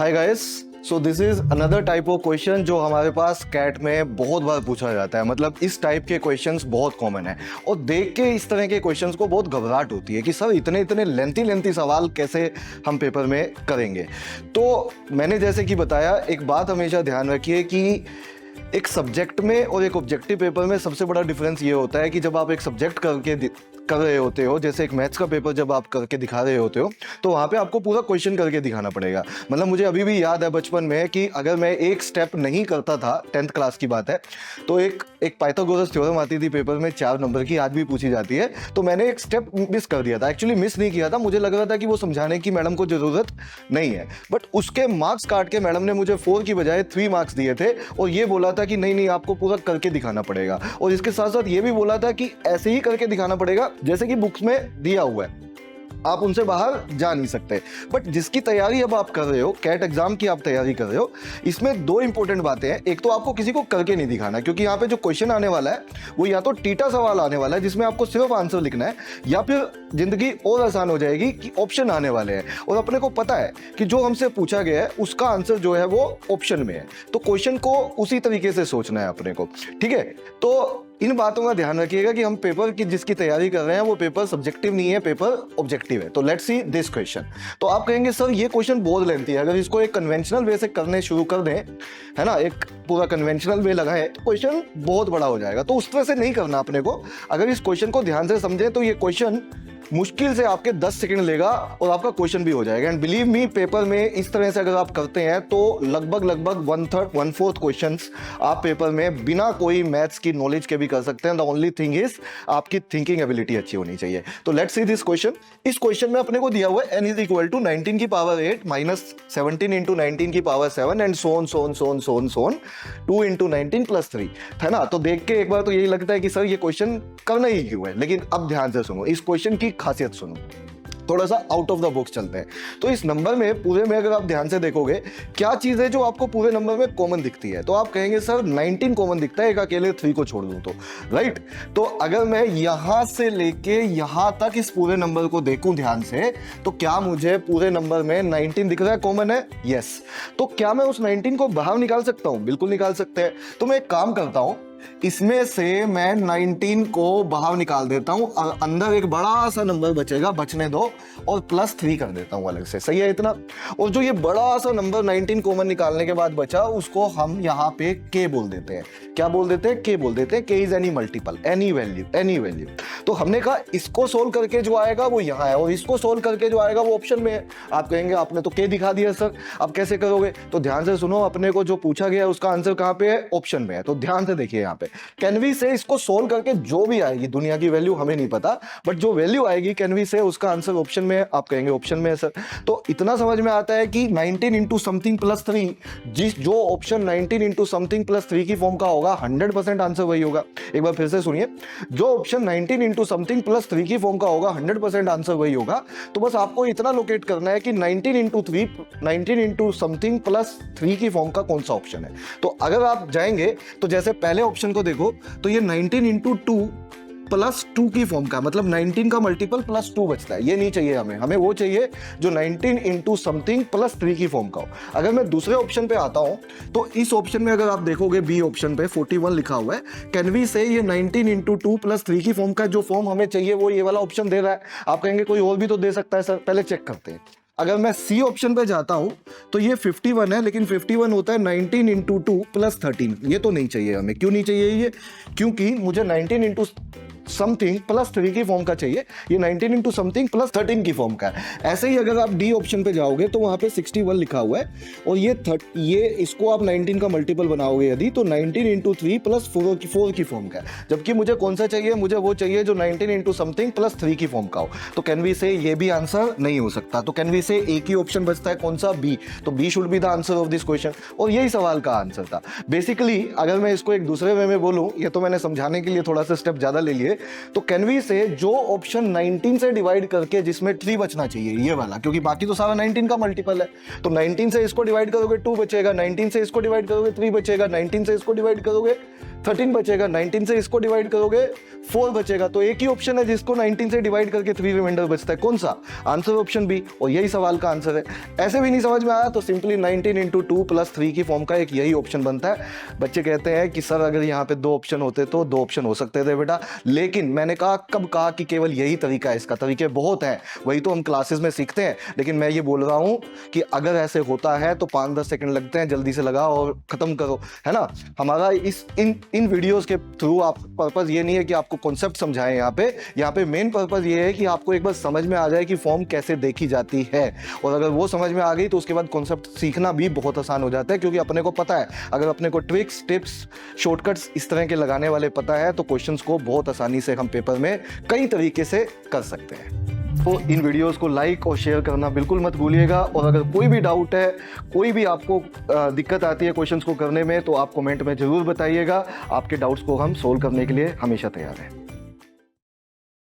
Hi guys, so this is another type of question जो हमारे पास cat में बहुत बार पूछा जाता है। मतलब इस टाइप के क्वेश्चंस बहुत कॉमन है और देख के इस तरह के क्वेश्चंस को बहुत घबराहट होती है कि सर इतने इतने लेंथी सवाल कैसे हम पेपर में करेंगे। तो मैंने जैसे कि बताया, एक बात हमेशा ध्यान रखिए कि एक सब्जेक्ट में और एक ऑब्जेक्टिव पेपर में सबसे बड़ा डिफरेंस ये होता है कि जब आप एक सब्जेक्ट कर रहे होते हो, जैसे एक मैथ्स का पेपर जब आप करके दिखा रहे होते हो, तो वहाँ पे आपको पूरा क्वेश्चन करके दिखाना पड़ेगा। मतलब मुझे अभी भी याद है बचपन में कि अगर मैं एक स्टेप नहीं करता था, 10th क्लास की बात है, तो एक पाइथागोरस थ्योरम आती थी पेपर में 4 नंबर की, आज भी पूछी जाती है। तो मैंने एक स्टेप मिस कर दिया था। एक्चुअली मिस नहीं किया था, मुझे लग रहा था कि वो समझाने की मैडम को जरूरत नहीं है, बट उसके मार्क्स काट के मैडम ने मुझे 4 की बजाय 3 मार्क्स दिए थे और ये बोला था कि नहीं आपको पूरा करके दिखाना पड़ेगा। और इसके साथ साथ ये भी बोला था कि ऐसे ही करके दिखाना पड़ेगा जैसे कि बुक्स में दिया हुआ है, आप उनसे बाहर जा नहीं सकते। बट जिसकी तैयारी अब आप कर रहे हो, कैट एग्जाम की आप तैयारी कर रहे हो, इसमें 2 इंपॉर्टेंट बातें हैं। एक तो आपको किसी को करके नहीं दिखाना, क्योंकि यहाँ पे जो क्वेश्चन आने वाला है वो या तो टीटा सवाल आने वाला है जिसमें आपको सिर्फ आंसर लिखना है, या फिर जिंदगी और आसान हो जाएगी कि ऑप्शन आने वाले हैं और अपने को पता है कि जो हमसे पूछा गया है उसका आंसर जो है वो ऑप्शन में है। तो क्वेश्चन को उसी तरीके से सोचना है अपने को, ठीक है। तो इन बातों का ध्यान रखिएगा कि हम पेपर की जिसकी तैयारी कर रहे हैं वो पेपर सब्जेक्टिव नहीं है, पेपर ऑब्जेक्टिव है। तो लेट्स सी दिस क्वेश्चन। तो आप कहेंगे सर ये क्वेश्चन बहुत लेंथी है, अगर इसको एक कन्वेंशनल वे से करने शुरू कर दें, है ना, एक पूरा कन्वेंशनल वे लगाए तो क्वेश्चन बहुत बड़ा हो जाएगा। तो उस तरह से नहीं करना अपने को। अगर इस क्वेश्चन को ध्यान से समझें तो ये क्वेश्चन मुश्किल से आपके 10 सेकंड लेगा और आपका क्वेश्चन भी हो जाएगा। एंड बिलीव मी, पेपर में इस तरह से अगर आप करते हैं तो लगभग 1/3 क्वेश्चंस आप पेपर में बिना कोई मैथ्स की नॉलेज के भी कर सकते हैं। द ओनली थिंग इज आपकी थिंकिंग एबिलिटी अच्छी होनी चाहिए। तो लेट्स सी दिस क्वेश्चन। इस क्वेश्चन में अपने को दिया हुआ है n इज इक्वल टू 19 की पावर 8 माइनस 17 इंटू 19 की पावर 7 एंड सोन 2 इंटू 19 प्लस 3, है ना। तो देख के एक बार तो यही लगता है कि सर ये क्वेश्चन करना ही क्यों है, लेकिन अब ध्यान से सुनो, इस क्वेश्चन की खासियत सुनो, थोड़ा सा आउट ऑफ द बॉक्स चलते हैं। तो इस नंबर में पूरे में अगर आप ध्यान से देखोगे, क्या चीज है जो आपको पूरे नंबर में कॉमन दिखती है? तो आप कहेंगे सर 19 कॉमन दिखता है, एक अकेले 3 को छोड़ दूं तो, राइट। तो अगर मैं यहां से लेके यहां तक इस पूरे नंबर को देखूं ध्यान से, तो क्या मुझे पूरे नंबर में 19 दिख रहा है, कॉमन है? यस। तो क्या मैं उस 19 को बाहर निकाल सकता हूं? बिल्कुल निकाल सकते हैं। तो मैं एक काम करता हूं, इसमें से मैं 19 को बाहर निकाल देता हूं और अंदर एक बड़ा सा नंबर बचेगा, बचने दो, और प्लस 3 कर देता हूं अलग से। सही है इतना? और जो ये बड़ा सा नंबर 19 कॉमन निकालने के बाद बचा, उसको हम यहां पे k बोल देते हैं। क्या बोल देते हैं? k बोल देते हैं। k is any multiple, any value. तो हमने कहा इसको सोल्व करके जो आएगा वो यहां है और इसको सोल्व करके जो आएगा वो ऑप्शन में है। आप कहेंगे आपने तो k दिखा दिया सर, अब कैसे करोगे? तो ध्यान से सुनो, अपने को जो पूछा गया उसका आंसर कहां पे है? ऑप्शन में है। तो ध्यान से देखिए, यहाँ पे कैनवी से इसको सोल्व करके जो भी आएगी, दुनिया की वैल्यू हमें नहीं पता, बट जो वैल्यू आएगी कैनवी से उसका आंसर ऑप्शन में है। आप कहेंगे ऑप्शन में है सर। तो इतना समझ में आता है कि 19 इंटू समथिंग प्लस 3, जो ऑप्शन 19 इंटू समथिंग प्लस 3 की फॉर्म का होगा, 100% आंसर वही होगा। एक बार फिर से सुनिए, जो ऑप्शन 19 इंटू समथिंग प्लस 3 की फॉर्म का होगा, 100% आंसर वही होगा। तो बस आपको इतना लोकेट करना है कि 19 इंटू समथिंग प्लस 3 की फॉर्म का कौन सा ऑप्शन है। तो अगर आप जाएंगे तो जैसे पहले ऑप्शन को देखो, तो ये 19 इंटू 2 प्लस 2 की फॉर्म का, मतलब 19 का मल्टीपल प्लस 2 बचता है। ये नहीं चाहिए हमें वो चाहिए जो 19 इंटू समथिंग प्लस 3 की फॉर्म का हो। अगर मैं दूसरे ऑप्शन पे आता हूं, तो इस ऑप्शन में अगर आप देखोगे बी ऑप्शन पे 41 लिखा हुआ है, कैनवी से ये 19 इंटू 2 प्लस 3 की फॉर्म का जो फॉर्म हमें चाहिए वो ये वाला ऑप्शन दे रहा है। आप कहेंगे कोई और भी तो दे सकता है सर, पहले चेक करते हैं। अगर मैं सी ऑप्शन पे जाता हूं तो ये 51 है, लेकिन 51 होता है 19 इंटू 2 प्लस 13। ये तो नहीं चाहिए हमें। क्यों नहीं चाहिए ये? क्योंकि मुझे 19 इंटू समथिंग प्लस 3 की फॉर्म का चाहिए, ये 19 इंटू समथिंग प्लस 13 की फॉर्म का है। ऐसे ही अगर आप डी ऑप्शन पे जाओगे तो वहां पे 61 लिखा हुआ है और ये इसको आप 19 का मल्टीपल बनाओगे यदि, तो 19 इंटू 3 प्लस 4 की फॉर्म का है। जबकि मुझे कौन सा चाहिए? मुझे वो चाहिए जो 19 इंटू समथिंग प्लस 3 की फॉर्म का हो। तो कैन वी से ये भी आंसर नहीं हो सकता। तो कैन वी से एक ही ऑप्शन बचता है, कौन सा? बी। तो B should be the answer of this question. और यही सवाल का आंसर था बेसिकली। अगर मैं इसको एक दूसरे वे में बोलूं, ये तो मैंने समझाने के लिए थोड़ा सा स्टेप ज्यादा ले लिए, तो कैन वी से जो ऑप्शन 19 से डिवाइड करके जिसमें 3 बचना चाहिए, ये वाला, क्योंकि बाकी तो सारा 19 का मल्टीपल है, तो 19 से इसको डिवाइड करोगे 2 बचेगा, 19 से इसको डिवाइड करोगे 3 बचेगा, 19 से इसको डिवाइड करोगे 13 बचेगा, 19 से इसको डिवाइड करोगे 4 बचेगा। तो एक ही ऑप्शन है जिसको 19 से डिवाइड करके 3 रिमाइंडर बचता है, कौन सा? आंसर ऑप्शन बी, और यही सवाल का आंसर है। ऐसे भी नहीं समझ में आया तो सिंपली 19 इंटू 2 प्लस 3 की फॉर्म का एक यही ऑप्शन बनता है। बच्चे कहते हैं कि सर अगर यहाँ पे 2 ऑप्शन होते तो 2 ऑप्शन हो सकते थे बेटा, लेकिन मैंने कब कहा कि केवल यही तरीका है, इसका तरीके बहुत हैं, वही तो हम क्लासेस में सीखते हैं। लेकिन मैं ये बोल रहा हूँ कि अगर ऐसे होता है तो 5-10 सेकंड लगते हैं, जल्दी से लगाओ और खत्म करो, है ना। हमारा इन वीडियोस के थ्रू आप पर्पस ये नहीं है कि आपको कॉन्सेप्ट समझाएं, यहाँ पे मेन पर्पस ये है कि आपको एक बार समझ में आ जाए कि फॉर्म कैसे देखी जाती है, और अगर वो समझ में आ गई तो उसके बाद कॉन्सेप्ट सीखना भी बहुत आसान हो जाता है, क्योंकि अपने को पता है, अगर अपने को ट्रिक्स, टिप्स, शॉर्टकट्स इस तरह के लगाने वाले पता है तो क्वेश्चंस को बहुत आसानी से हम पेपर में कई तरीके से कर सकते हैं। तो इन वीडियोस को लाइक और शेयर करना बिल्कुल मत भूलिएगा, और अगर कोई भी डाउट है, कोई भी आपको दिक्कत आती है क्वेश्चंस को करने में, तो आप कमेंट में ज़रूर बताइएगा। आपके डाउट्स को हम सोल्व करने के लिए हमेशा तैयार हैं।